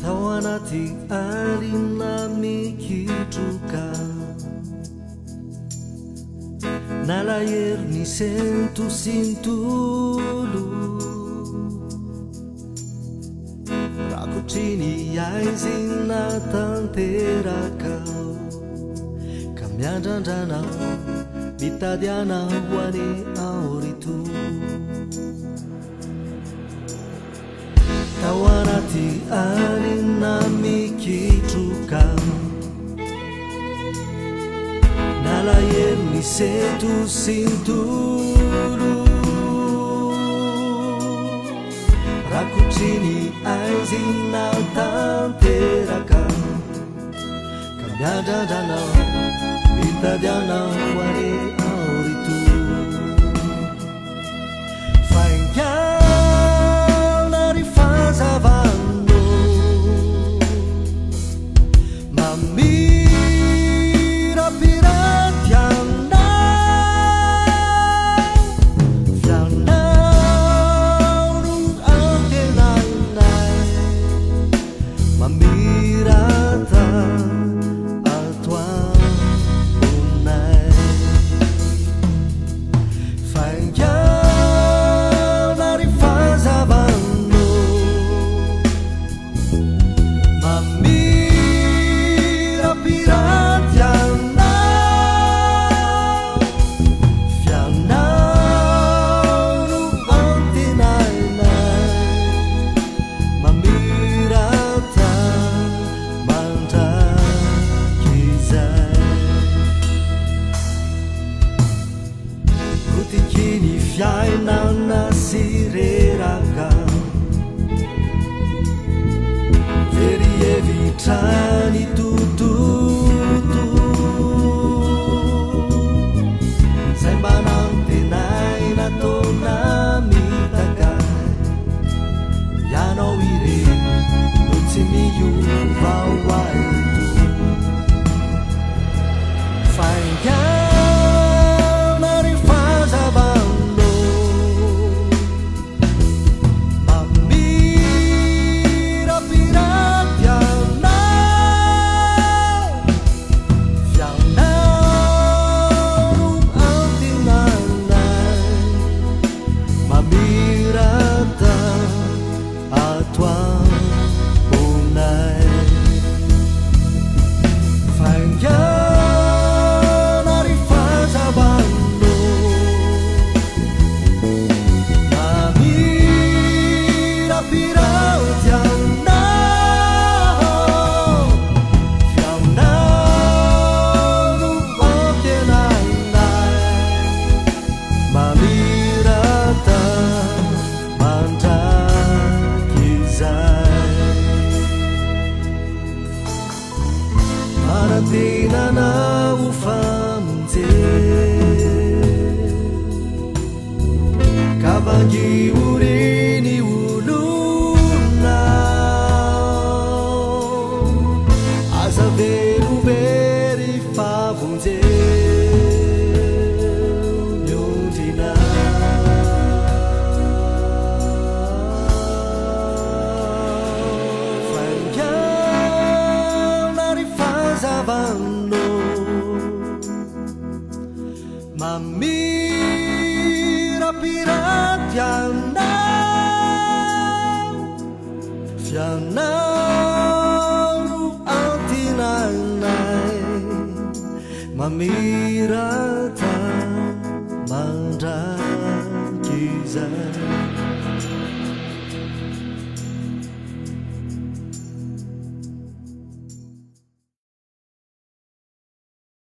Tawanati alina mikituka Nalayir ni sentu sintulu Rakutini yaizina tanteraka Kamyandandana bitadiana wani auritu Tawanati alina mikituka Nalayir ni sentu sintulu Rakutini aizina tanteraka Kamyandandana bitadiana wani auritu Savando Mamira piratiana Fiandauru antenai Mamirata atua unai Fangiana rifazavando Mamira piratiana Fiandauru antenai Mamirata manta kizai Kutikini fiainana sireraka Evitani tutu Sembanante nai na tona mitakai Yano ire Nutsimiyu vawaitu Faingiana rifazavando Mamira piratiana Fiandauru antenai Mamirata atua unai Faingiana rifazavando Mamira piratiana Fiandauru antenai Mamirata manta kizai Maratina na ufamte Kabangi urini uluna Asa veru veri favunte Nyundina Fangiana rifazavando Mamira piratiana Fiandauru antenai Mamirata manta kizai